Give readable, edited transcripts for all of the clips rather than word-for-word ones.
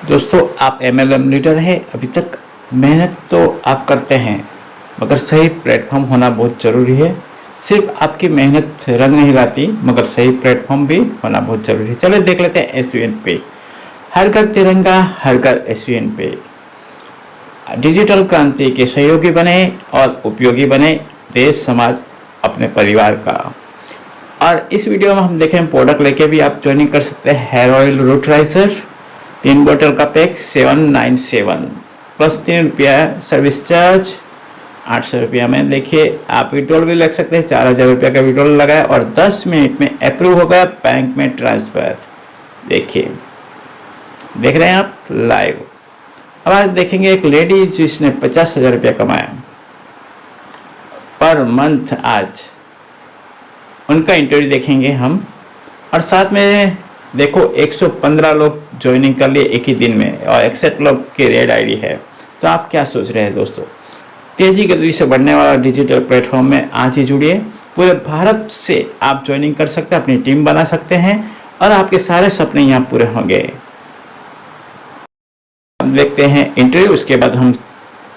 दोस्तों, आप MLM leader है, अभी तक मेहनत तो आप करते हैं, मगर सही प्लेटफॉर्म होना बहुत ज़रूरी है। सिर्फ आपकी मेहनत रंग नहीं लाती, मगर सही प्लेटफॉर्म भी होना बहुत ज़रूरी है। चलो देख लेते हैं SVN पे। हर घर तिरंगा, हर घर SVN पे। डिजिटल क्रांति के सहयोगी बने और उपयोगी बने, देश समाज अपने परिवार का। और इस वीडियो में हम देखें प्रोडक्ट लेके भी आप ज्वाइनिंग कर सकते हैं। हेयर ऑयल रूट राइजर 3 बोतल का पैक 797 प्लस 3 रुपया सर्विस चार्ज 800 रुपया में। देखिए, आप विड्रॉल भी लग सकते हैं। 4000 रुपया का विड्रॉल लगाए और 10 मिनट में अप्रूव हो गया बैंक में ट्रांसफ़र। देखिए, देख रहे हैं आप लाइव। अब आज देखेंगे एक लेडी जिसने 50,000 रुपया कमाया पर मंथ। आज उनका इंटरव्यू देखेंगे हम। और साथ में देखो 115 लोग ज्वाइनिंग कर लिए एक ही दिन में और 61 लोग की रेड आईडी है। तो आप क्या सोच रहे हैं दोस्तों? तेजी गति से बढ़ने वाला डिजिटल प्लेटफॉर्म में आज ही जुड़िए। पूरे भारत से आप ज्वाइनिंग कर सकते हैं, अपनी टीम बना सकते हैं और आपके सारे सपने यहाँ पूरे होंगे। हम देखते हैं इंटरव्यू, उसके बाद हम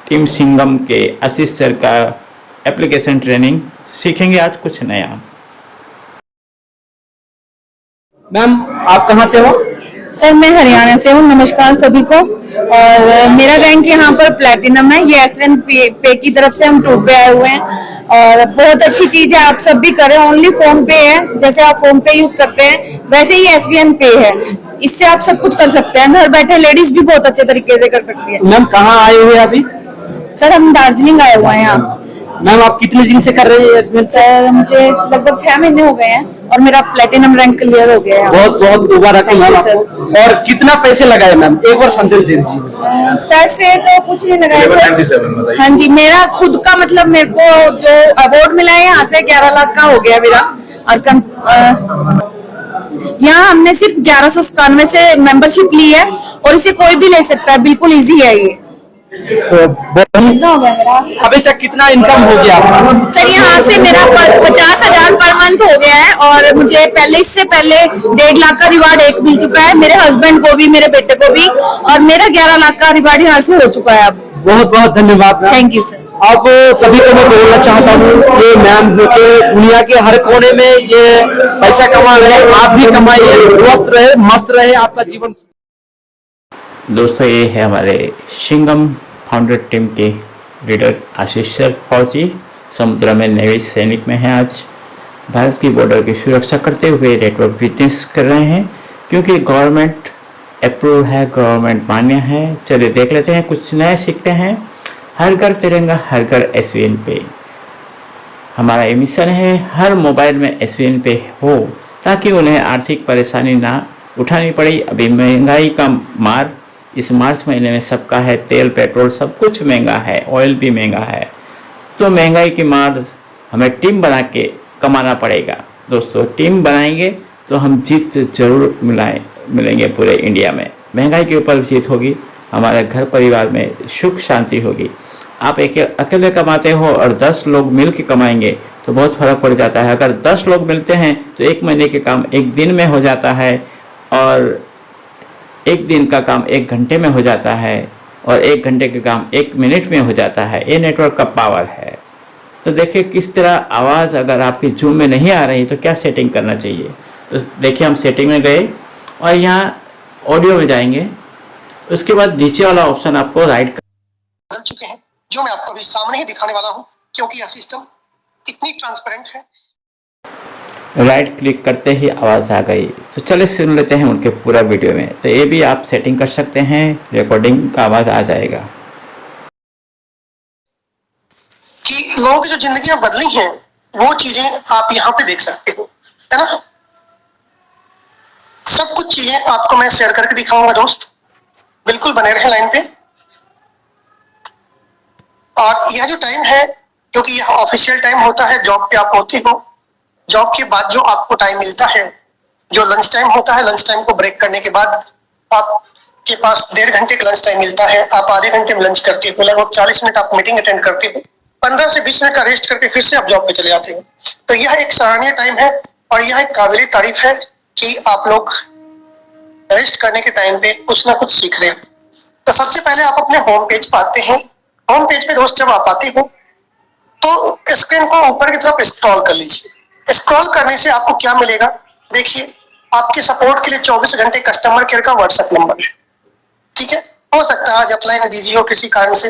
टीम सिंघम के आशीष सर का एप्लीकेशन ट्रेनिंग सीखेंगे आज कुछ नया। मैम, आप कहाँ से हो? सर, मैं हरियाणा से हूँ। नमस्कार सभी को। और मेरा रैंक यहाँ पर प्लैटिनम है। ये SVN पे की तरफ से हम टूर पे आए हुए हैं और बहुत अच्छी चीज है। आप सब भी करें। ओनली फोन पे है, जैसे आप फोन पे यूज करते हैं वैसे ही SVN पे है। इससे आप सब कुछ कर सकते हैं। घर बैठे लेडीज भी बहुत अच्छे तरीके से कर सकती है। मैम, कहाँ आए हुए अभी? सर, हम दार्जिलिंग आए हुए हैं यहाँ। मैम, आप कितने दिन से कर रहे हैं SVN? सर, मुझे लगभग 6 महीने हो गए हैं और मेरा प्लेटिनम रैंक क्लियर हो गया है। बहुत बहुत मुबारक है मैम आपको। और कितना पैसे लगाए मैम? एक बार संदेश दे दीजिए। पैसे तो कुछ नहीं लगाए सर। हाँ जी, मेरा खुद का मतलब मेरे को जो अवार्ड मिला है यहाँ से 11 लाख का हो गया मेरा। और यहाँ हमने सिर्फ 1197 से मेंबरशिप ली है और इसे कोई भी ले सकता है। बिल्कुल इजी है ये। तो हो गया मेरा। अभी तक कितना इनकम हो गया आपका? सर, यहाँ से मेरा 50,000 पर मंथ हो गया है और मुझे इससे पहले 1.5 लाख का रिवार्ड एक मिल चुका है। मेरे हस्बैंड को भी, मेरे बेटे को भी। और मेरा 11 लाख का रिवार्ड यहाँ से हो चुका है अब। बहुत बहुत धन्यवाद। Thank you sir. आप सभी को मैं बोलना चाहता हूँ, ये मैम जो कि दुनिया के हर कोने में ये पैसा कमा रहे हैं, आप भी कमाइए, स्वस्थ रहे, मस्त रहे, आपका जीवन। दोस्तों, ये है हमारे सिंघम फाउंडर टीम के लीडर आशीष सर। फौजी समुद्र में नेवी सैनिक में हैं। आज भारत की बॉर्डर की सुरक्षा करते हुए नेटवर्क बिजनेस कर रहे हैं, क्योंकि गवर्नमेंट अप्रूव है, गवर्नमेंट मान्य है। चलिए देख लेते हैं, कुछ नया सीखते हैं। हर घर तिरंगा, हर घर SVN पे। हमारा ये मिशन है हर मोबाइल में SVN पे हो, ताकि उन्हें आर्थिक परेशानी ना उठानी पड़े। अभी महंगाई का मार इस मार्च महीने में सबका है। तेल पेट्रोल सब कुछ महंगा है, ऑयल भी महंगा है। तो महंगाई की मार हमें टीम बना के कमाना पड़ेगा। दोस्तों, टीम बनाएंगे तो हम जीत जरूर मिलेंगे पूरे इंडिया में। महंगाई के ऊपर जीत होगी, हमारे घर परिवार में सुख शांति होगी। आप अकेले कमाते हो और 10 लोग मिल के कमाएंगे तो बहुत फर्क पड़ जाता है। अगर 10 लोग मिलते हैं तो 1 महीने के काम 1 दिन में हो जाता है और 1 दिन का काम 1 घंटे में हो जाता है और 1 घंटे का काम 1 मिनट में हो जाता है। ये नेटवर्क का पावर है। तो देखिए किस तरह आवाज़ अगर आपकी जूम में नहीं आ रही तो क्या सेटिंग करना चाहिए। तो देखिए, हम सेटिंग में गए और यहाँ ऑडियो में जाएंगे। उसके बाद नीचे वाला ऑप्शन आपको राइट बदल चुके हैं, जो मैं आपको अभी सामने ही दिखाने वाला हूं, क्योंकि यह सिस्टम इतनी ट्रांसपेरेंट है। राइट क्लिक करते ही आवाज़ आ गई। तो चलिए सुन लेते हैं उनके पूरा वीडियो में। तो ये भी आप सेटिंग कर सकते हैं, रिकॉर्डिंग का आवाज़ आ जाएगा। कि लोगों की जो जिंदगियां बदली हैं वो चीजें आप यहाँ पे देख सकते हो, है ना। सब कुछ चीजें आपको मैं शेयर करके दिखाऊंगा दोस्त, बिल्कुल बने रहे लाइन पे। और यह जो टाइम है, क्योंकि यह ऑफिशियल टाइम होता है, जॉब पे आप होते हो, जॉब के बाद जो आपको टाइम मिलता है, जो लंच टाइम होता है, लंच टाइम को ब्रेक करने के बाद आपके पास 1.5 घंटे का लंच टाइम मिलता है। आप आधे घंटे में लंच करते हो, लगभग 40 मिनट आप मीटिंग अटेंड करते हो, 15 से 20 मिनट का रेस्ट करके फिर से आप जॉब पे चले जाते हो। तो यह एक सराहनीय टाइम है और यह एक काबिल तारीफ है कि आप लोग रेस्ट करने के टाइम पे कुछ ना कुछ सीख रहे हो। तो सबसे पहले आप अपने होम पेज पर आते हैं। होम पेज पे दोस्त जब आप आते हो तो स्क्रीन को ऊपर की तरफ स्क्रॉल कर लीजिए। स्क्रॉल करने से आपको क्या मिलेगा, देखिए आपके सपोर्ट के लिए 24 घंटे कस्टमर केयर का व्हाट्सएप नंबर है। ठीक है, हो सकता है आज अपलाइन बिजी हो किसी कारण से,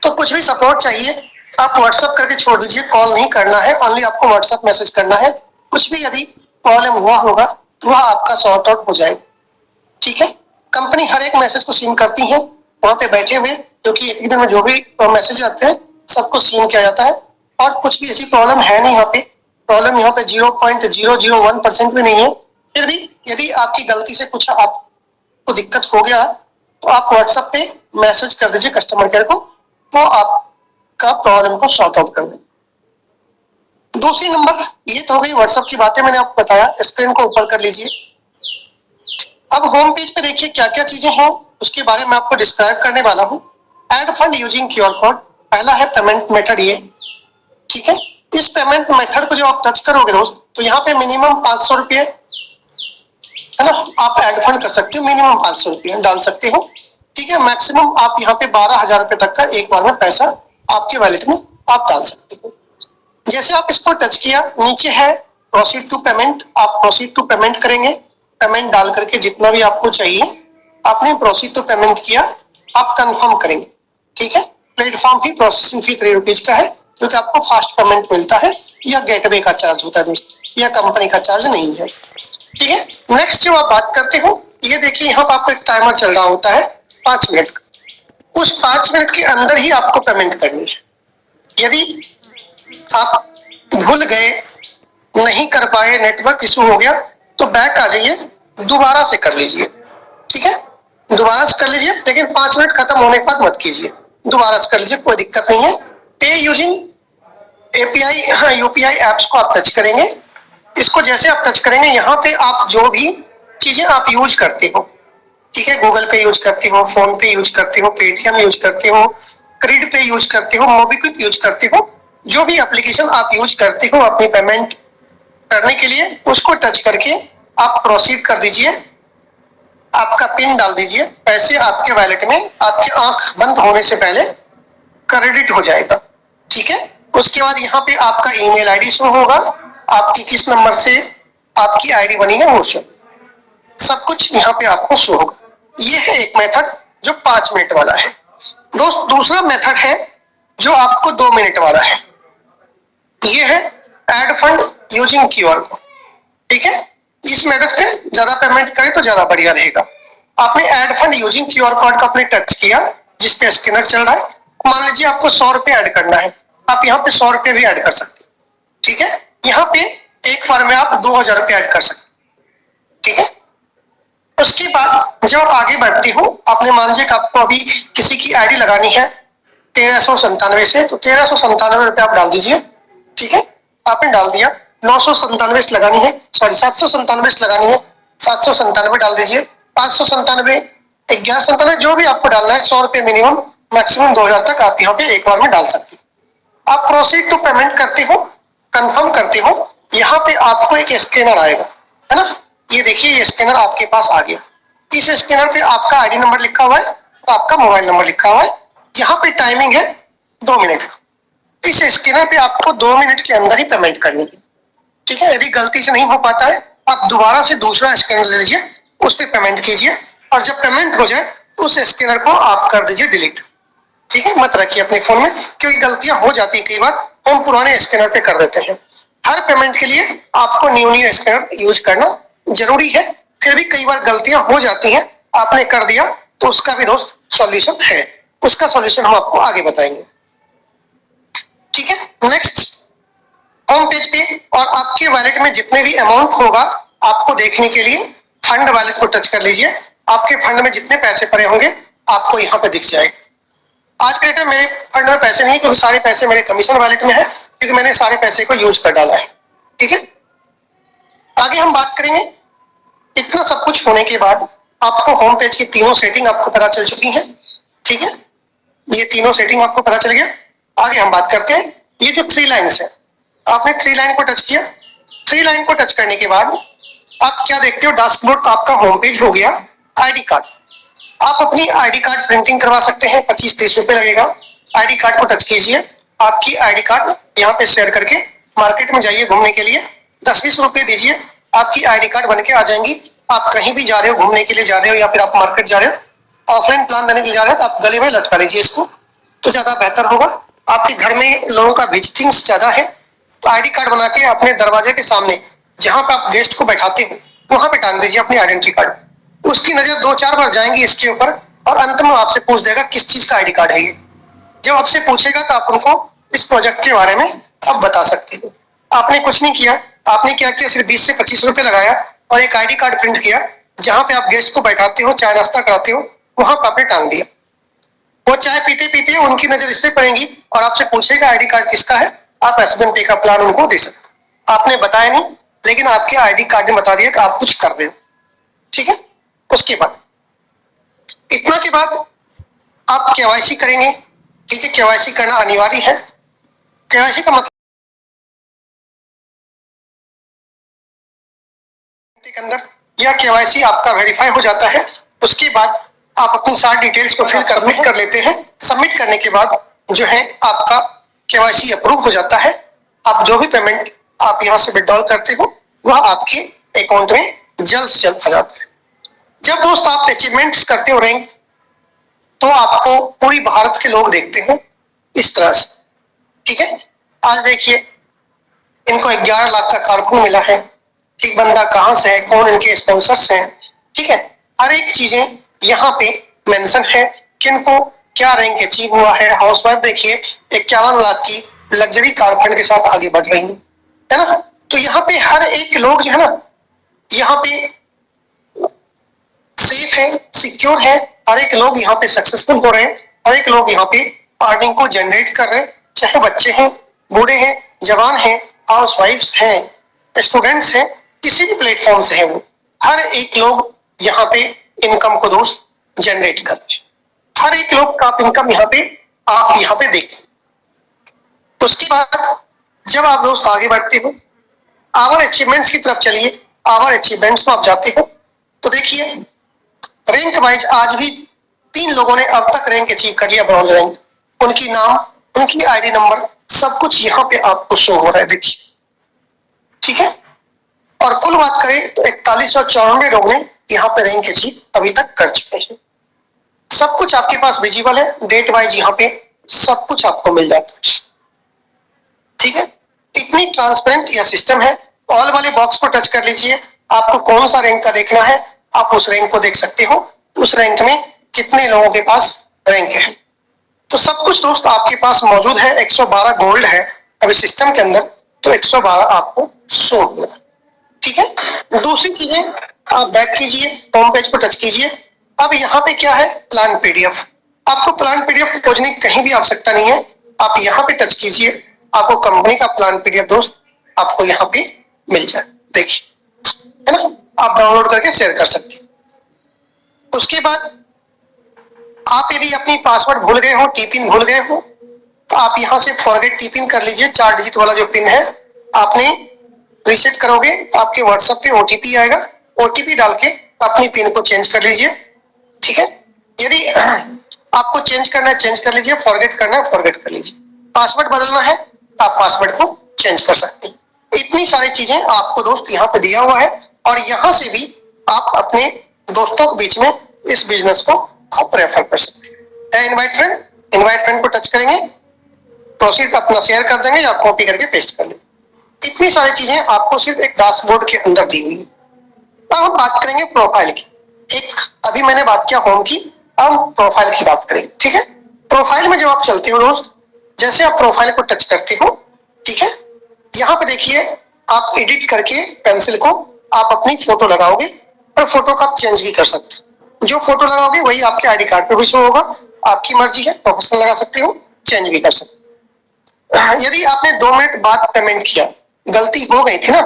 तो कुछ भी सपोर्ट चाहिए आप व्हाट्सएप करके छोड़ दीजिए, कॉल नहीं करना है, ओनली आपको व्हाट्सएप मैसेज करना है। कुछ भी यदि प्रॉब्लम हुआ होगा तो वह आपका सॉर्ट आउट हो जाएगा। ठीक है, कंपनी हर एक मैसेज को सीन करती है वहां पे बैठे हुए, क्योंकि एक दिन में जो भी मैसेज आते हैं सबको सीन किया जाता है। और कुछ भी ऐसी प्रॉब्लम है नहीं यहाँ पे, प्रॉब्लम यहाँ पे 0.001% भी नहीं है। फिर भी यदि आपकी गलती से कुछ आपको दिक्कत हो गया तो आप व्हाट्सएप पे मैसेज कर दीजिए कस्टमर केयर को, वो आपका प्रॉब्लम को सॉर्ट आउट कर दें। दूसरी नंबर ये तो हो गई व्हाट्सएप की बातें, मैंने आपको बताया। स्क्रीन को ऊपर कर लीजिए। अब होम पेज पे देखिए क्या क्या चीजें हैं, उसके बारे में आपको डिस्क्राइब करने वाला हूँ। Add fund using QR code, पहला है पेमेंट मेथड ये। ठीक है, इस पेमेंट मेथड को जो आप टच करोगे दोस्त तो यहाँ पे मिनिमम 500 रुपये है ना, आप एड फंड कर सकते हो, मिनिमम 500 रुपये डाल सकते हो। ठीक है, मैक्सिमम आप यहाँ पे 12,000 रुपये तक का एक बार में पैसा आपके वॉलेट में आप डाल सकते हो। जैसे आप इसको टच किया, नीचे है प्रोसीड टू पेमेंट, आप प्रोसीड टू पेमेंट करेंगे। पेमेंट डाल करके जितना भी आपको चाहिए आपने प्रोसीड टू पेमेंट किया, आप कंफर्म करेंगे। ठीक है, platform fee processing fee 3 rupees का है, क्योंकि आपको फास्ट पेमेंट मिलता है। यह गेटवे का चार्ज होता है दोस्त, यह कंपनी का चार्ज नहीं है। ठीक है, नेक्स्ट जो आप बात करते हो, ये देखिए यहाँ पर आपको एक टाइमर चल रहा होता है 5 मिनट का। उस 5 मिनट के अंदर ही आपको पेमेंट करनी है। यदि आप भूल गए, नहीं कर पाए, नेटवर्क इशू हो गया, तो बैक आ जाइए, दोबारा से कर लीजिए। ठीक है, दोबारा से कर लीजिए, लेकिन 5 मिनट खत्म होने के बाद मत कीजिए, दोबारा से कर लीजिए, कोई दिक्कत नहीं है। पे यूजिंग एपीआई, हाँ यूपीआई एप्स को आप टच करेंगे। इसको जैसे आप टच करेंगे, यहाँ पे आप जो भी चीजें आप यूज करते हो, ठीक है, गूगल पे यूज करते हो, फोन पे यूज करते हो, पेटीएम यूज करते हो, क्रेडिट पे यूज करते हो, मोबीक्विक यूज करते हो, जो भी एप्लीकेशन आप यूज करते हो अपनी पेमेंट करने के लिए, उसको टच करके आप प्रोसीड कर दीजिए। आपका पिन डाल दीजिए, पैसे आपके वॉलेट में आपकी आंख बंद होने से पहले क्रेडिट हो जाएगा। ठीक है, उसके बाद यहाँ पे आपका ईमेल आईडी शो होगा, आपकी किस नंबर से आपकी आईडी बनी है वो शो, सब कुछ यहाँ पे आपको शो होगा। ये है एक मेथड जो 5 मिनट वाला है दोस्त। दूसरा मेथड है जो आपको 2 मिनट वाला है, ये है add fund using QR code. ठीक है, इस मेथड पे ज्यादा पेमेंट करें तो ज्यादा बढ़िया रहेगा। आपने add fund using QR code को आपने टच किया, जिसपे स्कैनर चल रहा है। मान लीजिए आपको 100 रुपये ऐड करना है, आप यहाँ पे 100 रुपये भी ऐड कर सकते हैं। ठीक है, यहाँ पे एक बार में आप 2000 रुपये ऐड कर सकते हैं। ठीक है, उसके बाद जब आप आगे बढ़ते हो, आपने मान लीजिए कि आपको अभी किसी की आईडी लगानी है 1397 से, तो 1397 रुपये आप डाल दीजिए। ठीक है, आपने डाल दिया। 997 लगानी है, सॉरी 797 लगानी है, 797 डाल दीजिए। 597, 1197, जो भी आपको डालना है, 100 रुपये मिनिमम, मैक्सिमम 2000 तक आप यहाँ पे एक बार में डाल सकते हैं। आप प्रोसीड टू पेमेंट करते हो, कंफर्म करते हो, यहाँ पे आपको एक स्कैनर आएगा, है ना। ये देखिए, ये स्कैनर आपके पास आ गया। इस स्कैनर पे आपका आईडी नंबर लिखा हुआ है और आपका मोबाइल नंबर लिखा हुआ है। यहाँ पे टाइमिंग है 2 मिनट का। इस स्कैनर पे आपको 2 मिनट के अंदर ही पेमेंट करनी है। ठीक है, यदि गलती से नहीं हो पाता है, आप दोबारा से दूसरा स्कैनर ले लीजिए, उस पर पेमेंट कीजिए, और जब पेमेंट हो जाए उस स्कैनर को आप कर दीजिए डिलीट। ठीक है, मत रखिए अपने फोन में, क्योंकि गलतियां हो जाती है, कई बार हम पुराने स्कैनर पे कर देते हैं। हर पेमेंट के लिए आपको न्यू स्कैनर यूज करना जरूरी है। फिर भी कई बार गलतियां हो जाती हैं, आपने कर दिया तो उसका भी दोस्त सॉल्यूशन है, उसका सॉल्यूशन हम आपको आगे बताएंगे। ठीक है, नेक्स्ट होम पेज पे और आपके वॉलेट में जितने भी अमाउंट होगा आपको देखने के लिए फंड वॉलेट को टच कर लीजिए। आपके फंड में जितने पैसे पड़े होंगे आपको यहाँ पे दिख जाएगा। आज के डेट में मेरे फंड में पैसे नहीं, क्योंकि सारे पैसे मेरे कमीशन वॉलेट में है, क्योंकि मैंने सारे पैसे को यूज कर डाला है। ठीक है, आगे हम बात करेंगे। इतना सब कुछ होने के बाद आपको होम पेज की तीनों सेटिंग आपको पता चल चुकी है। ठीक है, ये तीनों सेटिंग आपको पता चल गया। आगे हम बात करते हैं, ये जो 3 लाइन्स है, आपने 3 लाइन को टच किया। 3 लाइन को टच करने के बाद आप क्या देखते हो, डैशबोर्ड आपका होम पेज हो गया। आईडी कार्ड, आप अपनी आईडी कार्ड प्रिंटिंग करवा सकते हैं, 25-30 रुपए लगेगा। आईडी कार्ड को टच कीजिए, आपकी आईडी कार्ड यहाँ पे शेयर करके मार्केट में जाइए घूमने के लिए, 10-20 रुपए दीजिए, आपकी आईडी कार्ड बन के आ जाएंगी। आप कहीं भी जा रहे हो, घूमने के लिए जा रहे हो या फिर आप मार्केट जा रहे हो, ऑफलाइन प्लान देने के लिए जा रहे हो, तो आप गले में लटका लीजिए इसको, तो ज्यादा बेहतर होगा। आपके घर में लोगों का विजिटिंग्स ज्यादा है, तो आईडी कार्ड बना के अपने दरवाजे के सामने जहां पे आप गेस्ट को बैठाते हो वहां पे टांग दीजिए अपनी आइडेंटिटी कार्ड। उसकी नजर 2-4 बार जाएंगी इसके ऊपर और अंत में आपसे पूछ देगा किस चीज का आईडी कार्ड है ये। जब आपसे पूछेगा तो आप उनको इस प्रोजेक्ट के बारे में आप बता सकते हो। आपने कुछ नहीं किया, आपने क्या किया, सिर्फ 20 से 25 रुपए लगाया और एक आईडी कार्ड प्रिंट किया, जहां पे आप गेस्ट को बैठाते हो, चाय नाश्ता कराते हो, वहां पर आपने टांग दिया। वो चाय पीते पीते उनकी नजर इस पे पड़ेगी और आपसे पूछेगा आईडी कार्ड किसका है, आप एसबीएन पे का प्लान उनको दे सकते हो। आपने बताया नहीं, लेकिन आपके आईडी कार्ड ने बता दिया कि आप कुछ कर रहे हो, ठीक है। उसके बाद इतना के बाद आप केवाईसी करेंगे, ठीक है। केवाईसी करना अनिवार्य है। केवाईसी का मतलब के अंदर यह केवाईसी आपका वेरीफाई हो जाता है। उसके बाद आप अपनी सारी डिटेल्स को फिल सबमिट कर लेते हैं। सबमिट करने के बाद जो है आपका केवाईसी अप्रूव हो जाता है। आप जो भी पेमेंट आप यहाँ से विड्रॉल करते हो वह आपके अकाउंट में जल्द से जल्द आ जाता है। जब दोस्त आप अचीवमेंट्स करते हो रैंक, तो आपको पूरी भारत के लोग देखते हैं इस तरह से, ठीक है। आज देखिए इनको 11 लाख का कारकुन मिला है, ठीक। बंदा कहाँ से है, कौन इनके स्पॉन्सर्स हैं, ठीक है। हर एक चीजें यहाँ पे मेंशन है, किनको क्या रैंक अचीव हुआ है। हाउसवाइफ देखिए 51 लाख की लग्जरी कार खंड के साथ आगे बढ़ रही है ना। तो यहाँ पे हर एक लोग जो है ना, यहाँ पे सेफ है, सिक्योर है। हर एक लोग यहाँ पे सक्सेसफुल हो रहे हैं, हर एक लोग यहाँ पे अर्निंग को जनरेट कर रहे हैं, चाहे बच्चे हैं, बूढ़े हैं, जवान हैं, हाउसवाइफ्स हैं, स्टूडेंट्स हैं, किसी भी प्लेटफॉर्म से है वो, हर एक लोग यहाँ पे इनकम को दोस्त जनरेट कर रहे हैं। हर एक लोग का इनकम यहाँ पे आप यहाँ पे देखें। उसके बाद जब आप दोस्त आगे बढ़ते हो, आवर अचीवमेंट्स की तरफ चलिए। आवर अचीवमेंट्स में आप जाते हो तो देखिए रैंक वाइज आज भी 3 लोगों ने अब तक रैंक अचीव कर लिया, ब्रॉन्ज रैंक। उनकी नाम, उनकी आईडी नंबर सब कुछ यहाँ पे आपको शो हो रहा है, देखिए, ठीक है। और कुल बात करें तो 4194 लोग ने यहाँ पे रैंक अचीव अभी तक कर चुके हैं। सब कुछ आपके पास विजिबल है, डेट वाइज यहाँ पे सब कुछ आपको मिल जाता है, ठीक है। इतनी ट्रांसपेरेंट यह सिस्टम है। ऑल वाले बॉक्स को टच कर लीजिए, आपको कौन सा रैंक का देखना है आप उस रैंक को देख सकते हो। उस रैंक में कितने लोगों के पास रैंक है, तो सब कुछ दोस्त आपके पास मौजूद है। 112 गोल्ड है अभी सिस्टम के अंदर, तो 112 आपको शो होगा, ठीक है। दूसरी चीजें आप बैक कीजिए, होम पेज को टच कीजिए। अब यहाँ पे क्या है, प्लान पीडीएफ। आपको प्लान पीडीएफ खोजने की कहीं भी आवश्यकता नहीं है, आप यहाँ पे टच कीजिए, आपको कंपनी का प्लान पीडीएफ दोस्त आपको यहाँ पे मिल जाए, देखिए, है ना। आप डाउनलोड करके शेयर कर सकते हैं। उसके बाद आप यदि अपनी पासवर्ड भूल गए हो, टीपिन भूल गए हो, तो आप यहाँ से फॉरगेट टीपिन कर लीजिए। 4 डिजिट वाला जो पिन है आपने रीसेट करोगे तो आपके व्हाट्सएप पे ओटीपी आएगा, ओटीपी डाल के अपनी पिन को चेंज कर लीजिए, ठीक है। यदि आपको चेंज करना है चेंज कर लीजिए, फॉरगेट करना है फॉरगेट कर लीजिए। पासवर्ड बदलना है तो आप पासवर्ड को चेंज कर सकते हैं। इतनी सारी चीजें आपको दोस्त यहाँ पे दिया हुआ है और यहाँ से भी आप अपने दोस्तों के बीच में इस बिजनेस को आप रेफर कर सकते हैं। इनवाइट फ्रेंड को टच करेंगे, प्रोसीड अपना शेयर कर देंगे या कॉपी करके पेस्ट कर लेंगे। इतनी सारी चीजें आपको सिर्फ एक डैशबोर्ड के अंदर दी हुई है। अब हम बात करेंगे प्रोफाइल की। एक अभी मैंने बात किया होम की, अब हम प्रोफाइल की बात करेंगे, ठीक है। प्रोफाइल में जब आप चलते हो दोस्त, जैसे आप प्रोफाइल को टच करते हो, ठीक है, यहाँ पे देखिए आप एडिट करके पेंसिल को आप अपनी फोटो लगाओगे और फोटो को आप चेंज भी कर सकते हो। जो फोटो लगाओगे वही आपके आईडी कार्ड पे भी शो होगा। आपकी मर्जी है, प्रोफेशनल लगा सकते हो, चेंज भी कर सकते हो। यदि आपने 2 मिनट बाद पेमेंट किया, गलती हो गई थी ना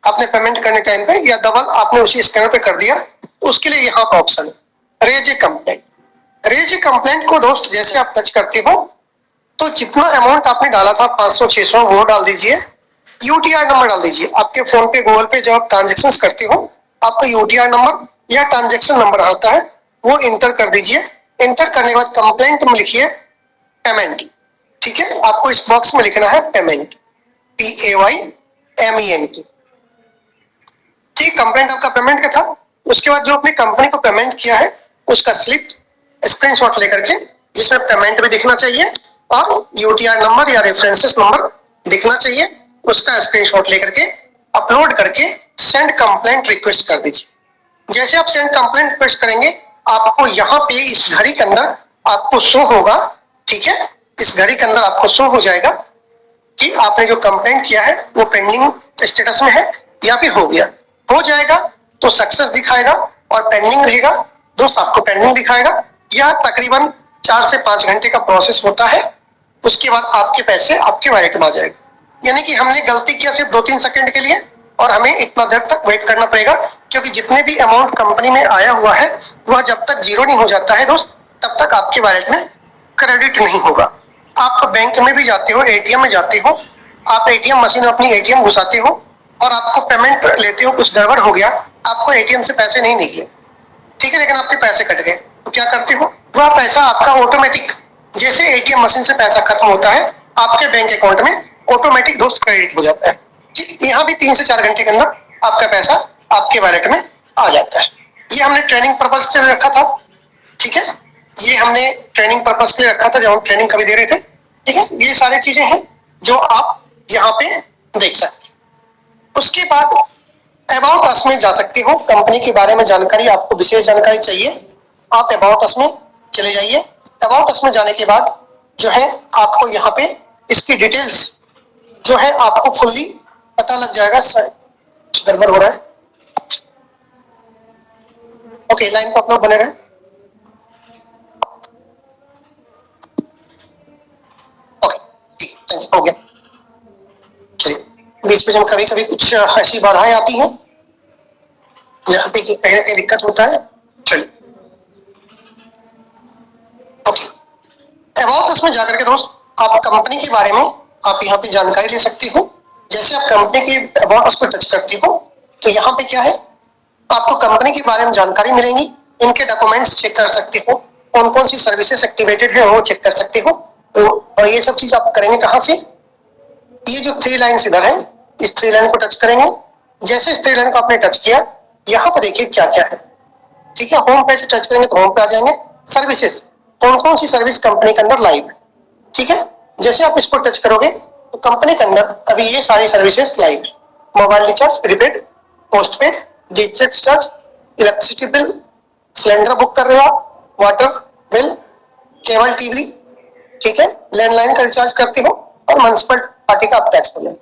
आपने पेमेंट करने टाइम पे, या डबल आपने उसी स्कैनर पे कर दिया, उसके लिए यहाँ पे ऑप्शन है raise a complaint. Raise a complaint को दोस्त जैसे आप टच करते हो तो जितना अमाउंट आपने डाला था 500-600 वो डाल दीजिए, यूटीआर नंबर डाल दीजिए। आपके फोन पे, गूगल पे जब आप ट्रांजेक्शन करते हो आपका यूटीआर नंबर या ट्रांजैक्शन नंबर आता है, वो इंटर कर दीजिए। इंटर करने के बाद कंप्लेंट में लिखिए पेमेंट, ठीक है। आपको इस बॉक्स में लिखना है पेमेंट, PAYMENT, ठीक। कंप्लेंट आपका पेमेंट का था। उसके बाद जो अपनी कंपनी को पेमेंट किया है उसका स्लिप स्क्रीनशॉट लेकर के, जिसमें पेमेंट भी दिखना चाहिए और यूटीआर नंबर या रेफरेंसेस नंबर दिखना चाहिए, उसका स्क्रीनशॉट लेकर के अपलोड करके सेंड कंप्लेंट रिक्वेस्ट कर दीजिए। जैसे आप सेंड कंप्लेंट रिक्वेस्ट करेंगे, आपको यहाँ पे इस घड़ी के अंदर आपको शो होगा, ठीक है। इस घड़ी के अंदर आपको शो हो जाएगा कि आपने जो कंप्लेंट किया है वो पेंडिंग स्टेटस में है या फिर हो गया। हो जाएगा तो सक्सेस दिखाएगा और पेंडिंग रहेगा दोस्त आपको पेंडिंग दिखाएगा। यह तकरीबन 4 से 5 घंटे का प्रोसेस होता है। उसके बाद आपके पैसे आपके वॉलेट में आ जाएगा। यानी कि हमने गलती किया सिर्फ 2-3 सेकंड के लिए और हमें इतना देर तक वेट करना पड़ेगा, क्योंकि जितने भी अमाउंट कंपनी में आया हुआ है वह जब तक जीरो नहीं हो जाता है दोस्त, तब तक आपके वॉलेट में क्रेडिट नहीं होगा। आप बैंक में भी जाते हो, एटीएम में जाते हो, आप एटीएम मशीन में अपनी एटीएम घुसाते हो और आपको पेमेंट लेते हो, कुछ गड़बड़ हो गया, आपको एटीएम से पैसे नहीं निकले, ठीक है, लेकिन आपके पैसे कट गए, तो क्या करते हो, वह पैसा आपका ऑटोमेटिक, जैसे एटीएम मशीन से पैसा खत्म होता है आपके बैंक अकाउंट में ऑटोमेटिक दोस्त क्रेडिट हो जाता है, ठीक। यहाँ भी 3 से 4 घंटे के अंदर आपका पैसा आपके वॉलेट में आ जाता है। ये हमने ट्रेनिंग पर्पज के लिए रखा था, ठीक है। ये हमने ट्रेनिंग पर्पज के लिए रखा था जब हम ट्रेनिंग कभी दे रहे थे, ठीक है। ये सारी चीजें हैं जो आप यहाँ पे देख सकते हैं। उसके बाद अबाउट अस में जा सकते हो। कंपनी के बारे में जानकारी, आपको विशेष जानकारी चाहिए, आप अबाउट अस में चले जाइए। अबाउट अस में जाने के बाद जो है आपको यहाँ पे इसकी डिटेल्स जो है आपको फुल्ली पता लग जाएगा। कुछ गड़बड़ हो रहा है, ओके, लाइन पर आप लोग बने रहे। ओके, ठीक, हो गया। चलिए, बीच में जब कभी कभी कुछ ऐसी बाधाएं आती हैं यहाँ पे कहीं ना कहीं दिक्कत होता है। चलिए, ओके, अबाउट अस में जाकर के दोस्त आप कंपनी के बारे में आप यहाँ पे जानकारी ले सकते हो। जैसे आप कंपनी के अबाउट अस को टच करते हो तो यहाँ पे क्या है, आपको कंपनी के बारे में जानकारी मिलेंगी। इनके डॉक्यूमेंट्स चेक कर सकते हो, कौन कौन सी सर्विसेज एक्टिवेटेड है वो चेक कर सकते हो। और ये सब चीज आप करेंगे कहाँ से, ये जो 3 लाइन इधर है, इस 3 लाइन को टच करेंगे। जैसे इस 3 लाइन को आपने टच किया, यहाँ पर देखिए क्या क्या है, ठीक है। होम पेज पे टच करेंगे तो होम पे आ जाएंगे। सर्विसेज, कौन कौन सी सर्विस कंपनी के अंदर लाइव है, ठीक है। जैसे आप इसको टच करोगे तो कंपनी के अंदर अभी ये सारी सर्विसेज लाइव है। Mobile recharge, prepaid, postpaid, DTH charge, electricity bill, cylinder book कर रहे हो, वाटर बिल, केबल टीवी, ठीक है, लैंडलाइन का रिचार्ज करते हो और म्युनिसिपल पार्टी का आप टैक्स भरते हो।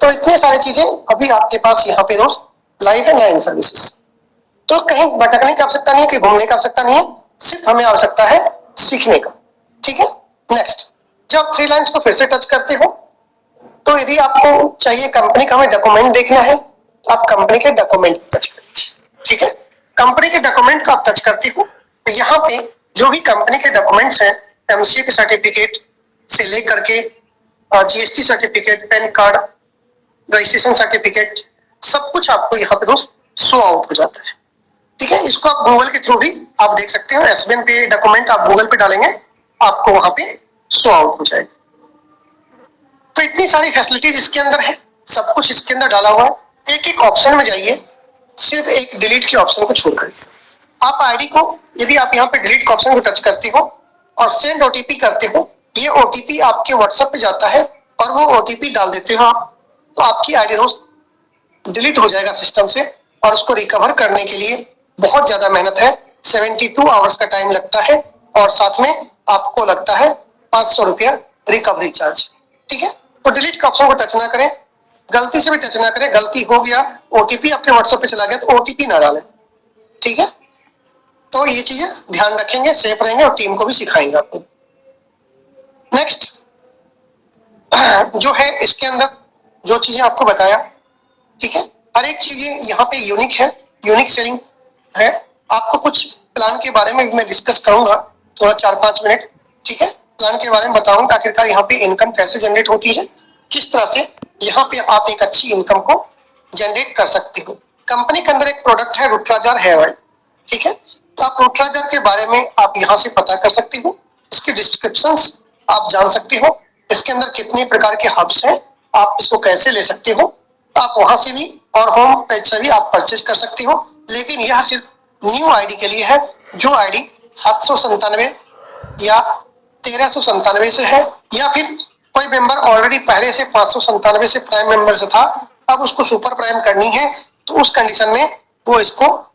तो इतनी सारी चीजें अभी आपके पास यहाँ पे दोस्त लाइव है, 9 सर्विसेज। तो कहीं भटकने की आवश्यकता नहीं है, कहीं घूमने की आवश्यकता नहीं है, सिर्फ हमें आवश्यकता है सीखने का, ठीक है। नेक्स्ट, जब 3 लाइन्स को फिर से टच करते हो तो यदि आपको चाहिए कंपनी का हमें डॉक्यूमेंट देखना है, आप कंपनी के डॉक्यूमेंट टच कर लीजिए, ठीक है। कंपनी के डॉक्यूमेंट का आप टच करते हो तो यहाँ पे जो भी कंपनी के डॉक्यूमेंट्स हैं, एमसीए के सर्टिफिकेट से लेकर के GST certificate, pan card, registration certificate, सब कुछ आपको यहाँ पे दोस्त शो आउट हो जाता है, ठीक है। इसको आप गूगल के थ्रू भी आप देख सकते हो। एसबीएन पे डॉक्यूमेंट आप गूगल पे डालेंगे, आपको वहां पे शो आउट हो जाएगा। तो इतनी सारी फैसिलिटीज इसके अंदर है, सब कुछ इसके अंदर डाला हुआ है। एक एक ऑप्शन में जाइए, सिर्फ एक डिलीट के ऑप्शन को छोड़ करके आप आईडी को, यदि आप यहाँ पे डिलीट के ऑप्शन को टच करते हो और सेंड ओटीपी करते हो, ये ओटीपी आपके व्हाट्सएप पे जाता है और वो ओटीपी डाल देते हो आप, तो आपकी आईडी दोस्त डिलीट हो जाएगा सिस्टम से। और उसको रिकवर करने के लिए बहुत ज्यादा मेहनत है, 72 आवर्स का टाइम लगता है और साथ में आपको लगता है 500 रुपया रिकवरी चार्ज, ठीक है। तो डिलीट का ऑप्शन को टच ना करें, गलती से भी टच ना करें। गलती हो गया, ओटीपी आपके व्हाट्सएप पे चला गया तो ओटीपी ना डालें, ठीक है। तो ये चीजें ध्यान रखेंगे, सेफ रहेंगे और टीम को भी सिखाएंगे आपको। नेक्स्ट जो है इसके अंदर जो चीजें आपको बताया, ठीक है, हर एक चीजें यहाँ पे यूनिक है, यूनिक सेलिंग है। आपको कुछ प्लान के बारे में मैं डिस्कस करूंगा थोड़ा 4-5 मिनट, ठीक है। प्लान के बारे में बताऊंगा आखिरकार यहाँ पे इनकम कैसे जनरेट होती है, किस तरह से यहाँ पे आप एक अच्छी इनकम को जनरेट कर सकते हो। कंपनी के अंदर एक प्रोडक्ट है रुट्राजार हेयर ऑयल, ठीक है। तो आप रुट्राजार के बारे में आप यहाँ से पता कर सकती हो, इसकी डिस्क्रिप्शंस आप जान सकती हो, इसके अंदर कितने प्रकार के हब्स हैं, आप इसको कैसे ले सकते हो, तो आप वहां से भी और होम पेज से भी आप परचेज कर सकती हो। लेकिन यह सिर्फ न्यू आईडी के लिए है, जो आईडी 797 या 1397 से है, या फिर कोई मेंबर ऑलरेडी पहले से 597 से प्राइम मेंबर से था, अब उसको सुपर प्राइम करनी है, तो उस कंडीशन में वो इसको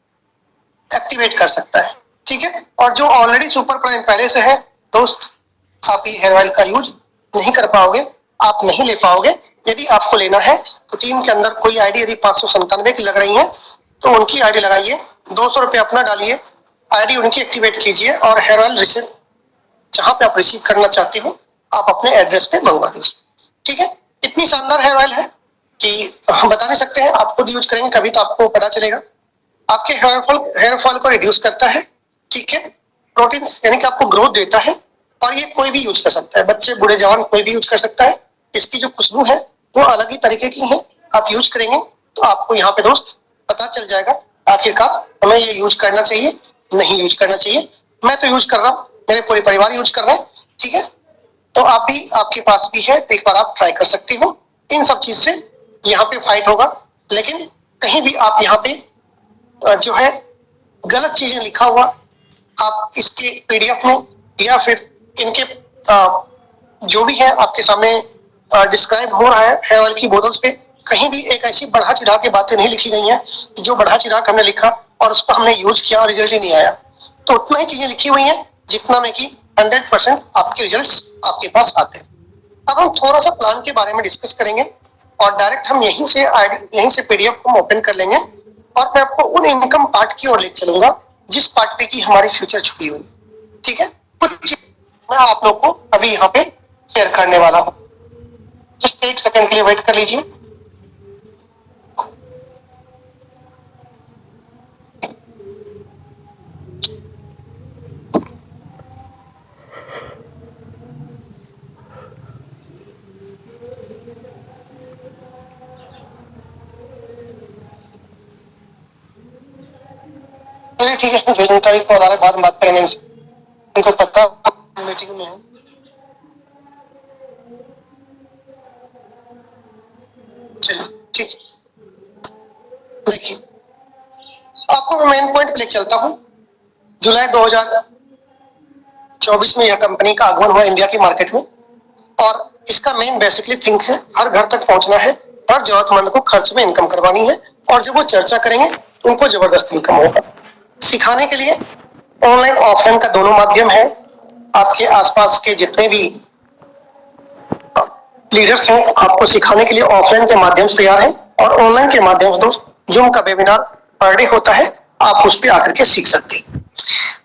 एक्टिवेट कर सकता है, ठीक है। और जो ऑलरेडी सुपर प्राइम पहले से है दोस्त, आप ये हेयर ऑयल का यूज नहीं कर पाओगे, आप नहीं ले पाओगे। यदि आपको लेना है तो टीम के अंदर कोई आईडी यदि 597 की लग रही है तो उनकी आईडी लगाइए, 200 रुपये अपना डालिए, आईडी उनकी एक्टिवेट कीजिए और हेयर ऑयल रिसीव जहां पे आप रिसीव करना चाहते हो आप अपने एड्रेस पे मंगवा दीजिए, ठीक है। इतनी शानदार हेयर ऑयल है कि हम बता नहीं सकते हैं, आप खुद यूज करेंगे कभी तो आपको पता चलेगा। आपके हेयर फॉल को रिड्यूस करता है, ठीक है। प्रोटीन यानी कि आपको ग्रोथ देता है, और ये कोई भी यूज कर सकता है, बच्चे बूढ़े जवान कोई भी यूज कर सकता है। इसकी जो खुशबू है वो अलग ही तरीके की है, आप यूज करेंगे तो आपको यहाँ पे दोस्त पता चल जाएगा आखिरकार हमें ये यूज करना चाहिए नहीं यूज करना चाहिए। मैं तो यूज कर रहा हूँ, मेरे पूरे परिवार यूज कर रहे हैं, ठीक है। तो आप भी, आपके पास भी है तो एक बार आप ट्राई कर सकते हो। इन सब चीज से यहाँ पे फाइट होगा, लेकिन कहीं भी आप यहाँ पे जो है गलत चीजें लिखा हुआ आप इसके पीडीएफ में या फिर इनके जो भी है आपके सामने डिस्क्राइब हो रहा है हेयर ऑयल की बोतल्स पे, कहीं भी एक ऐसी बढ़ा चढ़ा के बातें नहीं लिखी गई हैं कि जो बढ़ा चढ़ा हमने लिखा और उसको हमने यूज किया और रिजल्ट ही नहीं आया। तो उतना ही चीजें लिखी हुई हैं जितना में कि 100% आपके रिजल्ट्स आपके पास आते हैं। अब हम थोड़ा सा प्लान के बारे में डिस्कस करेंगे और डायरेक्ट हम यहीं से पीडीएफ को ओपन कर लेंगे और मैं आपको उन इनकम पार्ट की ओर ले चलूंगा जिस पार्ट पे की हमारी फ्यूचर छुपी हुई है, ठीक है। कुछ मैं आप लोग को अभी यहाँ पे शेयर करने वाला हूँ, जस्ट 1 सेकंड के लिए वेट कर लीजिए। चलिए ठीक है, भेजूं तारीख को बाद में बात करेंगे इनसे, उनको पता मीटिंग में है। चलो ठीक है, देखिए आपको मैं मेन पॉइंट पे लेकर चलता हूँ। जुलाई 2024 में यह कंपनी का आगमन हुआ इंडिया की मार्केट में, और इसका मेन बेसिकली थिंक है हर घर तक पहुंचना है, हर जरूरतमंद को खर्च में इनकम करवानी है, और जब वो चर्चा करेंगे उनको जबरदस्त इनकम होगा। सिखाने के लिए ऑनलाइन ऑफलाइन का दोनों माध्यम है। आपके आसपास के जितने भी लीडर्स हैं आपको सिखाने के लिए ऑफलाइन के माध्यम से तैयार हैं, और ऑनलाइन के माध्यम से दोस्त जूम का वेबिनार पर डे होता है, आप उस पर आकर के सीख सकते हैं,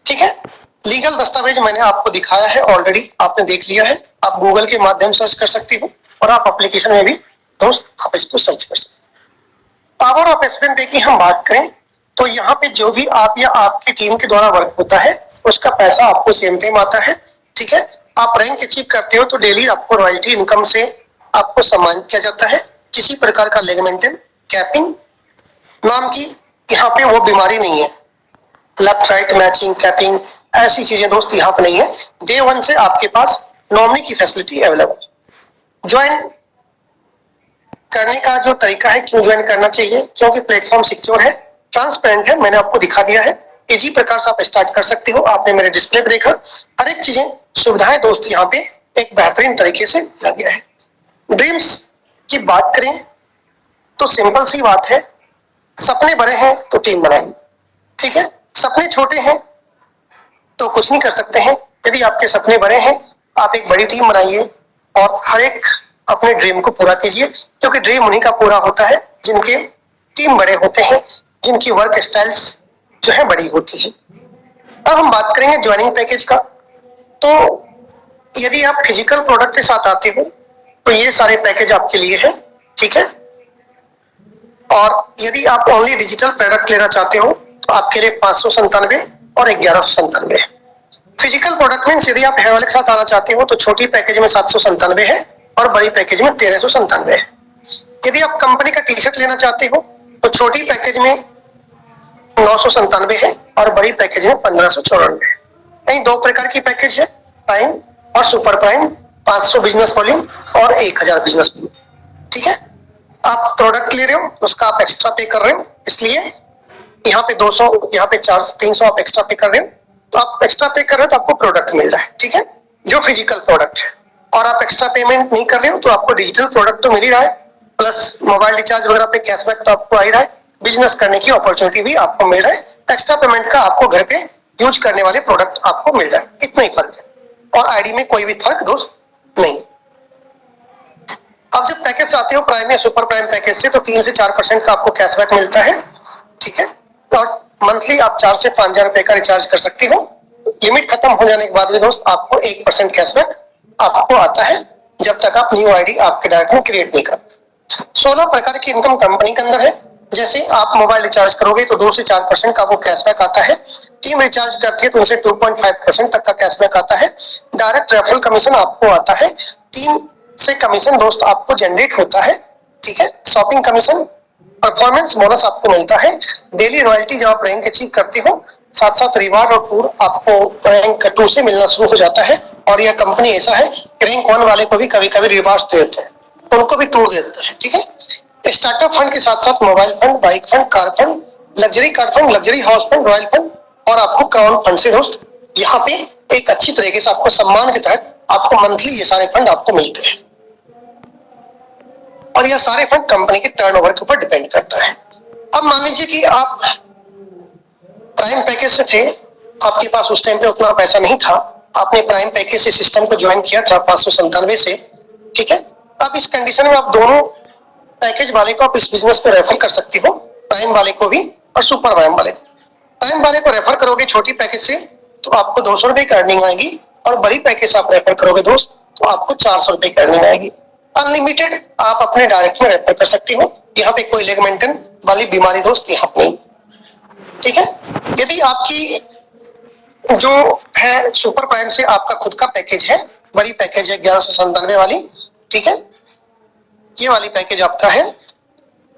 ठीक है। लीगल दस्तावेज मैंने आपको दिखाया है ऑलरेडी, आपने देख लिया है। आप गूगल के माध्यम सर्च कर सकते हो और आप एप्लीकेशन में भी दोस्त आप इसको सर्च कर सकते हैं। पावर ऑफ एसपीएन पे की हम बात करें तो यहाँ पे जो भी आप या आपकी टीम के द्वारा वर्क होता है उसका पैसा आपको सेम टाइम आता है, ठीक है। आप रैंक अचीव करते हो तो डेली आपको रॉयल्टी इनकम से आपको सम्मानित किया जाता है। किसी प्रकार का लेगमेंटल कैपिंग नाम की यहाँ पे वो बीमारी नहीं है, लेफ्ट राइट मैचिंग कैपिंग ऐसी चीजें दोस्त यहाँ पे नहीं है। डे 1 से आपके पास नॉमिनी की फैसिलिटी अवेलेबल। ज्वाइन करने का जो तरीका है, क्यों ज्वाइन करना चाहिए, क्योंकि प्लेटफॉर्म सिक्योर है, ट्रांसपेरेंट है, मैंने आपको दिखा दिया है। इसी प्रकार से आप स्टार्ट कर सकते हो। आपने मेरे डिस्प्ले पे देखा, हर एक चीजें सुविधाएं दोस्त यहाँ पे एक बेहतरीन तरीके से दिया गया है। ड्रीम्स की बात करें तो सिंपल सी बात है, सपने बड़े हैं तो टीम बनाइए, ठीक है। सपने छोटे हैं तो कुछ नहीं कर सकते हैं। यदि आपके सपने बड़े हैं आप एक बड़ी टीम बनाइए और हर एक अपने ड्रीम को पूरा कीजिए, क्योंकि ड्रीम उन्हीं का पूरा होता है जिनके टीम बड़े होते हैं, जिनकी वर्क स्टाइल्स जो है बड़ी होती है। अब हम बात करेंगे ज्वाइनिंग पैकेज का। तो यदि आप फिजिकल प्रोडक्ट के साथ आते हो तो ये सारे पैकेज आपके लिए है, ठीक है। और यदि आप ओनली डिजिटल प्रोडक्ट लेना चाहते हो तो आपके लिए 597 और 1197 है। फिजिकल प्रोडक्ट मीन्स यदि आप हेयर ऑयल के साथ आना चाहते हो तो छोटी पैकेज में 797 है और बड़ी पैकेज में 1397 है। यदि आप कंपनी का टी शर्ट लेना चाहते हो तो छोटी पैकेज में 997 है और बड़ी पैकेज में 1594 है। कहीं दो प्रकार की पैकेज है, प्राइम और सुपर प्राइम, 500 बिजनेस वॉल्यूम और 1000 बिजनेस वॉल्यूम। ठीक है, आप प्रोडक्ट ले रहे हो उसका आप एक्स्ट्रा पे कर रहे हो, इसलिए यहाँ पे 200, यहाँ पे 400, 300 आप एक्स्ट्रा पे कर रहे हो, तो आप एक्स्ट्रा पे कर रहे हो तो आपको प्रोडक्ट मिल रहा है। ठीक है, जो फिजिकल प्रोडक्ट है, और आप एक्स्ट्रा पेमेंट नहीं कर रहे हो तो आपको डिजिटल प्रोडक्ट तो मिल ही रहा है, प्लस मोबाइल रिचार्ज वगैरह पे कैशबैक तो आपको आ ही रहा है, बिजनेस करने की अपॉर्चुनिटी भी आपको मिल रहा है, एक्स्ट्रा पेमेंट का आपको घर पे यूज करने वाले प्रोडक्ट आपको मिल रहा है, इतना ही फर्क है। और आईडी में कोई भी फर्क दोस्त नहीं। अब जब पैकेज आते हो प्राइम या सुपर प्राइम पैकेज से, तो 3 से 4% का आपको कैशबैक मिलता है। ठीक है, और मंथली आप 4 से 5 हजार रुपए का रिचार्ज कर सकते हो। लिमिट खत्म हो जाने के बाद भी दोस्त आपको 1% कैशबैक आपको आता है, जब तक आप न्यू आईडी आपके डायरेक्ट में क्रिएट नहीं करते। 16 प्रकार की इनकम कंपनी के अंदर है। जैसे आप मोबाइल रिचार्ज करोगे तो 2 से 4% का आपको कैशबैक आता है, टीम रिचार्ज करती है तो उनसे 2.5% तक का कैशबैक आता है, डायरेक्ट रेफरल कमीशन आपको आता है, टीम से कमीशन दोस्त आपको जनरेट होता है। ठीक है, शॉपिंग कमीशन, परफॉर्मेंस बोनस आपको मिलता है, डेली रॉयल्टी जब आप रैंक अचीव करते हो, साथ साथ रिवार्ड और टूर आपको रैंक 2 से मिलना शुरू हो जाता है। और यह कंपनी ऐसा है कि रैंक 1 वाले को भी कभी कभी रिवार्ड देते हैं, उनको भी टूर देते हैं। ठीक है, स्टार्टअप फंड के साथ साथ mobile fund, bike fund, car fund, luxury car fund, luxury house fund, royal fund और आपको क्राउन फंड से दोस्त यहाँ पे एक अच्छी तरीके से आपको सम्मान के तहत आपको मंथली ये सारे फंड आपको मिलते हैं। और यह सारे फंड कंपनी के टर्नओवर के ऊपर डिपेंड करता है। अब मान लीजिए कि आप प्राइम पैकेज से थे, आपके पास उस टाइम पे उतना पैसा नहीं था, आपने प्राइम पैकेज से सिस्टम को ज्वाइन किया था 597 से। ठीक है, अब इस कंडीशन में आप दोनों पैकेज वाले को आप इस बिजनेस पे रेफर कर सकते हो, प्राइम वाले को भी और सुपर प्राइम वाले को। प्राइम वाले को रेफर करोगे छोटी पैकेज से तो आपको 200 रुपए की अर्निंग आएगी, और बड़ी पैकेज आप रेफर करोगे दोस्त तो आपको 400 रुपए की अर्निंग आएगी। अनलिमिटेड आप अपने डायरेक्ट में रेफर कर सकते हो, यहाँ पे कोई लेग मेंटेन वाली बीमारी दोस्त यहाँ पे नहीं। ठीक है, यदि आपकी जो है सुपर प्राइम से आपका खुद का पैकेज है, बड़ी पैकेज है 1197 वाली, ठीक है, ये वाली पैकेज आपका है,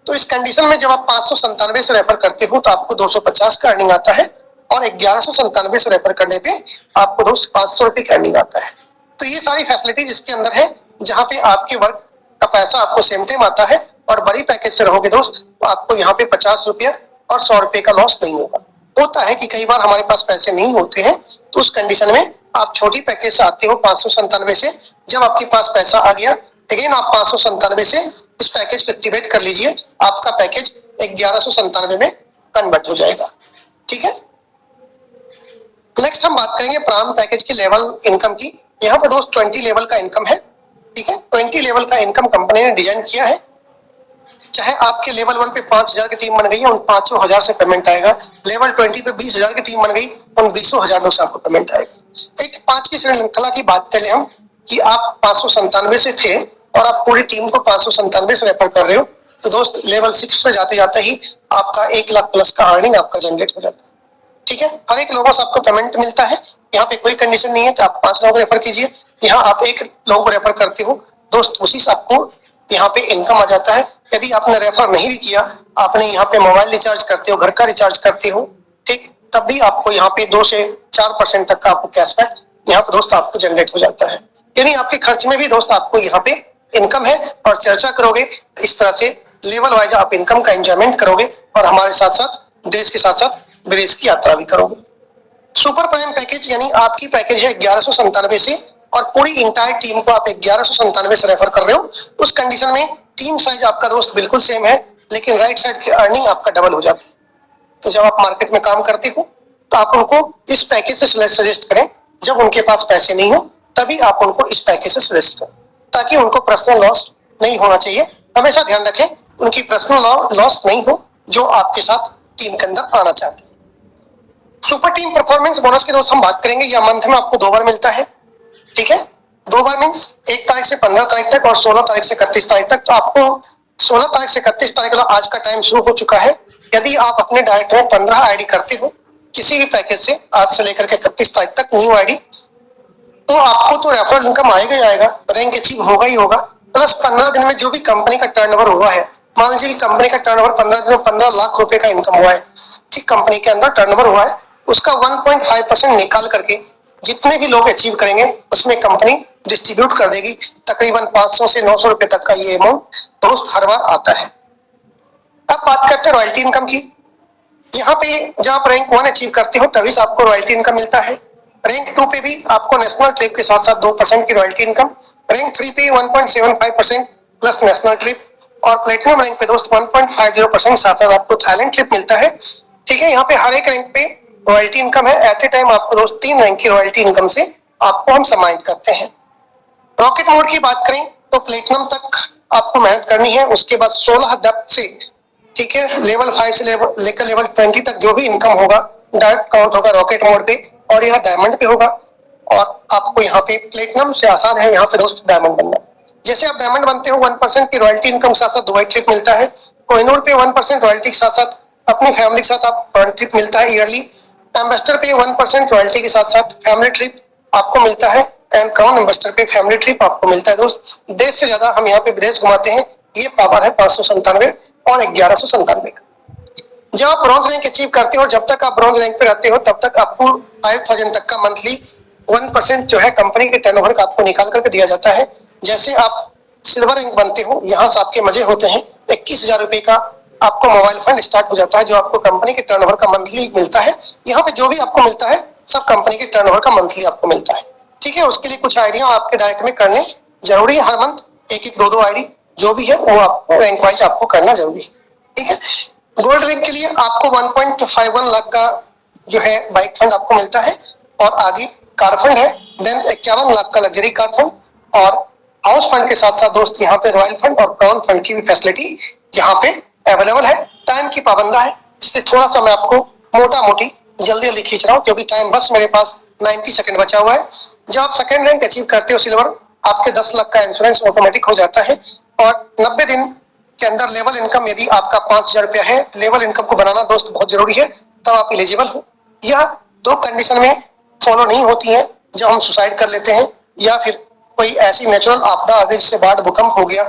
तो इस कंडीशन में जब आप 597 से रेफर करते हो तो आपको 250 का अर्निंग आता है, और 1197 से रेफर करने पे आपको दोस्त 500 रुपए का अर्निंग आता है। तो ये सारी फैसिलिटीज इसके अंदर है, जहाँ पे आपके वर्क का पैसा आपको सेम टाइम आता है। और बड़ी पैकेज से रहोगे दोस्त तो आपको यहाँ पे 50 रुपया और 100 रुपए का लॉस नहीं होगा। होता है कि कई बार हमारे पास पैसे नहीं होते हैं, तो उस कंडीशन में आप छोटी पैकेज से आते हो 597 से, जब आपके पास पैसा आ गया अगेन आप 597 से इस पैकेज को एक्टिवेट कर लीजिए, आपका पैकेज 1197 में कन्वर्ट हो जाएगा। ठीक है, नेक्स्ट हम बात करेंगे प्राइम पैकेज की लेवल इनकम की। यहाँ पर दोस्त 20 लेवल का इनकम है। ठीक है, 20 लेवल का इनकम कंपनी ने डिजाइन किया है। चाहे आपके लेवल 1 पे 5000 की टीम बन गई है, उन 5,000 से पेमेंट आएगा। लेवल 20 पे 20,000 की टीम बन गई, उन 20,000 से आपको पेमेंट आएगा। एक 5 की श्रृंखला की बात कर ले हम कि आप 597 से थे और आप पूरी टीम को 597 से रेफर कर रहे हो, तो दोस्त लेवल 6 पे जाते जाते ही आपका 1 लाख प्लस का अर्निंग आपका जनरेट हो जाता है। ठीक है, हर एक लोगों से आपको पेमेंट मिलता है, यहाँ पे कोई कंडीशन नहीं है कि आप 5 लोगों को रेफर कीजिए, यहाँ आप 1 लोगों को रेफर करते हो दोस्त, उसी से आपको यहाँ पे इनकम आ जाता है। यदि आपने रेफर नहीं भी किया, आपने यहाँ पे मोबाइल रिचार्ज करते हो, घर का रिचार्ज करते हो, ठीक, तब भी आपको यहाँ पे 2 से 4% तक का आपको कैशबैक यहाँ पे दोस्त आपको जनरेट हो जाता है। यानी आपके खर्च में भी दोस्त आपको यहाँ पे इनकम है। और चर्चा करोगे इस तरह से लेवल वाइज आप इनकम का एंजॉयमेंट करोगे, और हमारे साथ साथ देश के साथ साथ विदेश की यात्रा भी करोगे। सुपर प्राइम पैकेज यानी आपकी पैकेज है 1197 से, और पूरी इंटायर टीम को आप 1197 से रेफर कर रहे हो। उस कंडीशन में टीम साइज आपका दोस्त बिल्कुल सेम है, लेकिन राइट साइड की अर्निंग आपका डबल हो जाती है। तो जब आप मार्केट में काम करते हो तो आप उनको इस पैकेज से सजेस्ट करें, जब उनके पास पैसे नहीं हो तभी आप उनको इस पैकेज से सजेस्ट करें, ताकि उनको पर्सनल लॉस नहीं होना चाहिए। हमेशा ध्यान रखें उनकी पर्सनल लॉस नहीं हो जो आपके साथ टीम के अंदर आना चाहते हैं। सुपर टीम परफॉर्मेंस बोनस की दोस्त हम बात करेंगे। यह मंथ में आपको 2 बार मिलता है। ठीक है, 2 बार मीन्स 1 तारीख से 15 तारीख तक और 16 तारीख से 31 तारीख तक। तो आपको 16 तारीख से 31 तारीख का आज का टाइम शुरू हो चुका है। यदि आप अपने डायरेक्ट में 15 आईडी करते हो किसी भी पैकेज से, आज से लेकर के 31 तारीख तक न्यू आईडी, तो आपको तो रेफरल इनकम आएगा ही आएगा, रैंक अचीव होगा ही होगा, प्लस 15 दिन में जो भी कंपनी का टर्नओवर हुआ है मान लीजिए कि कंपनी का टर्नओवर 15 दिन में 15 लाख रुपए का इनकम हुआ है, ठीक, कंपनी के अंदर टर्नओवर हुआ है, उसका 1.5% निकाल करके जितने भी लोग अचीव करेंगे उसमें कंपनी डिस्ट्रीब्यूट कर देगी। तकरीबन 500 से 900 रुपए तक का ये अमाउंट दोस्त हर बार आता है। अब बात करते हैं रॉयल्टी इनकम की। यहाँ पे जब आप रैंक 1 अचीव करते हो तभी से आपको रॉयल्टी इनकम मिलता है। रैंक 2 पे भी आपको नेशनल ट्रिप के साथ साथ 2% की रॉयल्टी इनकम, रैंक 3 पे 1.75% प्लस नेशनल ट्रिप, और प्लेटिनम रैंक पे दोस्त 1.50% साथ साथ आपको थाईलैंड ट्रिप मिलता है। ठीक है, यहाँ पे हर एक रैंक पे रॉयल्टी इनकम है। एट ए टाइम आपको दोस्त 3 रैंक की रॉयल्टी इनकम से आपको हम सम्मानित करते हैं। रॉकेट मोड की बात करें तो प्लेटिनम तक आपको मेहनत करनी है, उसके बाद 16 डेप्थ से, ठीक है, लेवल 5 से लेकर लेवल 20 तक जो भी इनकम होगा डायरेक्ट काउंट होगा रॉकेट मोड पे, और यह डायमंड पे होगा। और आपको यहाँ पे प्लेटिनम से आसान है यहाँ पे दोस्त डायमंड बनना। जैसे आप डायमंड बनते हो 1% की रॉयल्टी इनकम के साथ साथ दुबई ट्रिप मिलता है। कोहिनूर पे 1% रॉयल्टी के साथ साथ अपनी फैमिली के साथ आप फॉरेन ट्रिप मिलता है ईयरली। एम्बेसडर पे 1% रॉयल्टी के साथ साथ फैमिली ट्रिप आपको मिलता है, एंड क्राउन एम्बेसडर पे फैमिली ट्रिप आपको मिलता है दोस्त। देश से ज्यादा हम यहाँ पे विदेश घुमाते हैं, ये पावर है 597 और 1197 का। जब आप ब्रॉन्ज रैंक अचीव करते हो, जब तक आप ब्रॉन्ज रैंक पे रहते हो तब तक आपको 5000 तक का मंथली 1% जो है कंपनी के टर्नओवर का आपको निकाल करके दिया जाता है। जैसे आप सिल्वर रैंक बनते हो, यहाँ से आपके मजे होते हैं। 21,000 रुपए का आपको मोबाइल फंड स्टार्ट हो जाता है जो आपको कंपनी के टर्नओवर का मंथली मिलता है। यहाँ पे जो भी आपको मिलता है सब कंपनी के टर्नओवर का मंथली आपको मिलता है। ठीक है, उसके लिए कुछ आइडिया आपके डायरेक्ट में करने जरूरी है। हर मंथ 1-1, 2-2 आईडी जो भी है वो आपको रैंक वाइज आपको करना जरूरी है। ठीक है, गोल्ड रैंक के लिए आपको 1.51 लाख का जो है बाइक फंड आपको मिलता है, और आगे कार फंड है, देन 51 लाख का लग्जरी कार फंड, और हाउस फंड के साथ साथ दोस्त यहाँ पे रॉयल फंड और क्राउन फंड की भी फैसिलिटी यहाँ पे अवेलेबल है। टाइम की पाबंदा है, इसलिए थोड़ा सा मैं आपको मोटा मोटी जल्दी जल्दी खींच रहा हूँ क्योंकि टाइम बस मेरे पास 90 सेकंड बचा हुआ है। जब आप सेकंड रैंक अचीव करते हो सिल्वर, आपके 10 लाख का इंश्योरेंस ऑटोमेटिक हो जाता है, और 90 दिन के अंदर लेवल इनकम यदि आपका 5,000 रुपया है, लेवल इनकम को बनाना दोस्त बहुत जरूरी है, तब आप एलिजिबल हो। यह 2 कंडीशन में फॉलो नहीं होती है, जब हम सुसाइड कर लेते हैं या फिर कोई ऐसी नेचुरल आपदा आ गई जिससे बाढ़ भूकंप हो गया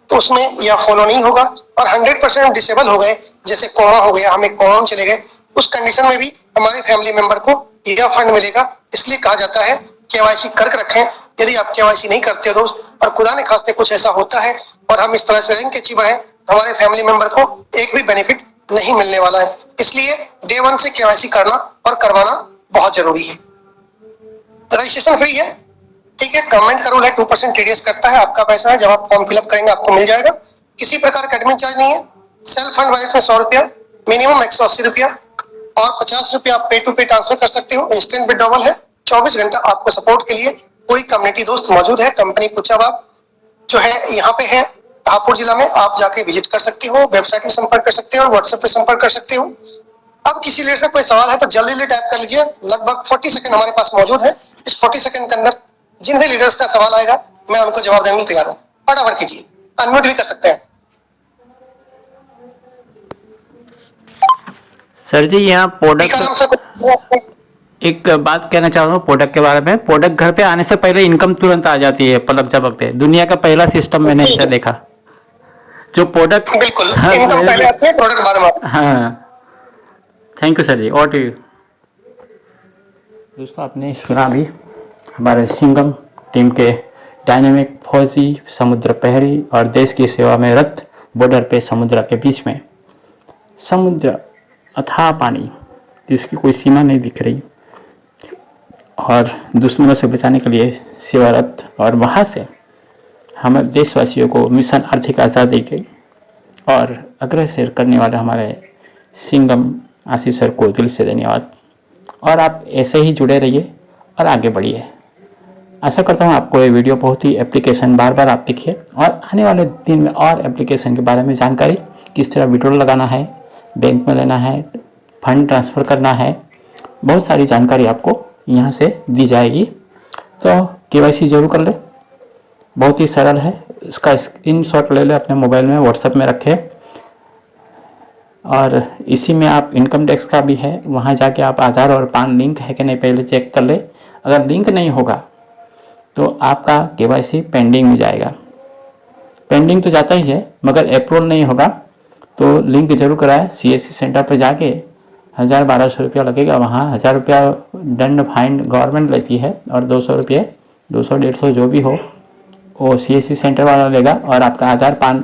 तो उसमें यह फॉलो नहीं होगा। और 100% डिसेबल हो गए, जैसे कोरोना हो गया, हमें कोरोना चले गए, उस कंडीशन में भी हमारे फैमिली मेंबर को यह फंड मिलेगा। इसलिए कहा जाता है केवाईसी करके रखें। यदि आप केवाईसी नहीं करते हो दोस्त, और खुदा ने खास्ते कुछ ऐसा होता है और हम इस तरह से रैंक अचीवर हैं, हमारे फैमिली मेंबर को एक भी बेनिफिट नहीं मिलने वाला है। इसलिए डे 1 से केवाईसी करना और करवाना बहुत जरूरी है। रजिस्ट्रेशन फ्री है, ठीक है, गवर्नमेंट का रूल है 2% टीडीएस कटता है, आपका पैसा है, जब आप फॉर्म फिलअप करेंगे आपको मिल जाएगा। किसी प्रकार का एडमिन चार्ज नहीं है। सेल्फ फंड वॉलेट में 100 रुपया, मिनिमम 180 रुपया, और 50 रुपया आप पे टू पे ट्रांसफर कर सकते हो। इंस्टेंट विड्रॉवल है, 24 घंटा आपको सपोर्ट के लिए पूरी कम्युनिटी दोस्त मौजूद है। कंपनी कुचाबाग जो है यहाँ पे है हापुड़ जिला में, आप जाके विजिट कर सकते हो, वेबसाइट में संपर्क कर सकते हो, व्हाट्सएप पे संपर्क कर सकते हो। अब किसी लीडर से कोई सवाल है तो जल्दी टाइप कर लीजिए, लगभग 40 सेकंड हमारे पास मौजूद है। इस 40 सेकंड के अंदर जिन भी लीडर्स का सवाल आएगा मैं उनको जवाब देने के लिए तैयार हूँ। फटाफट कीजिए, अनम्यूट भी कर सकते हैं। सर जी, यहाँ ठीक है, आराम से प्रोडक्ट, एक बात कहना चाह रहा हूँ प्रोडक्ट के बारे में। प्रोडक्ट घर पे आने से पहले इनकम तुरंत आ जाती है पलक झपकते। दुनिया का पहला सिस्टम मैंने ऐसा देखा जो प्रोडक्ट। बिल्कुल, हाँ, इनकम पहले आती है, प्रोडक्ट बाद में आता है। हाँ, थैंक यू सर जी। और टू यू दोस्तों, आपने सुना भी हमारे सिंघम टीम के डायनेमिक फौजी, समुद्र प्रहरी और देश की सेवा में रत, बॉर्डर पे समुद्र के बीच में, समुद्र अथाह पानी जिसकी कोई सीमा नहीं दिख रही, और दुश्मनों से बचाने के लिए सेवारत, और वहाँ से हमारे देशवासियों को मिशन आर्थिक आज़ादी के और अग्रसर करने वाले हमारे सिंघम आशीष सर को दिल से धन्यवाद। और आप ऐसे ही जुड़े रहिए और आगे बढ़िए। आशा करता हूँ आपको ये वीडियो बहुत ही एप्लीकेशन बार बार आप देखिए, और आने वाले दिन में और एप्लीकेशन के बारे में जानकारी, किस तरह विड्रॉल लगाना है, बैंक में लेना है, फंड ट्रांसफ़र करना है, बहुत सारी जानकारी आपको यहाँ से दी जाएगी। तो केवाईसी जरूर कर ले, बहुत ही सरल है। इसका स्क्रीनशॉट ले ले, अपने मोबाइल में व्हाट्सएप में रखें, और इसी में आप इनकम टैक्स का भी है, वहाँ जाके आप आधार और पैन लिंक है कि नहीं पहले चेक कर ले। अगर लिंक नहीं होगा तो आपका केवाईसी पेंडिंग में जाएगा। पेंडिंग तो जाता ही है, मगर अप्रूवल नहीं होगा तो लिंक जरूर कराएं। CSC सेंटर पर जाके 1000-1200 रुपया लगेगा, वहाँ 1000 रुपया दंड फाइन गवर्नमेंट लेती है और 200 रुपये 200-150 जो भी हो वो CSC सेंटर वाला लेगा। और आपका आधार पान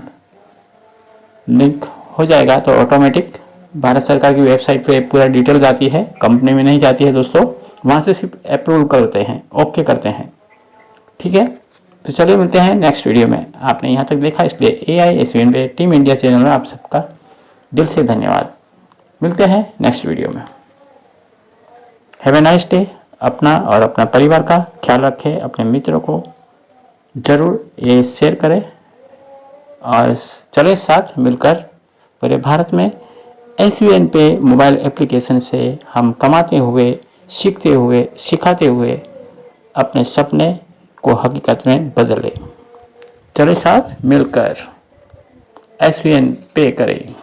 लिंक हो जाएगा तो ऑटोमेटिक भारत सरकार की वेबसाइट पे पूरा डिटेल जाती है, कंपनी में नहीं जाती है दोस्तों। वहाँ से सिर्फ अप्रूव करते हैं, ओके करते हैं, ठीक है। तो चलिए मिलते हैं नेक्स्ट वीडियो में। आपने यहाँ तक देखा इसलिए AISVN पे टीम इंडिया चैनल में आप सबका दिल से धन्यवाद। मिलते हैं नेक्स्ट वीडियो में। Have a nice day. अपना और अपना परिवार का ख्याल रखें, अपने मित्रों को ज़रूर ये शेयर करें और चले साथ मिलकर पूरे भारत में SVN पे मोबाइल एप्लीकेशन से हम कमाते हुए, सीखते हुए, सिखाते हुए अपने सपने को हकीकत में बदले। चले साथ मिलकर SVN पे करें।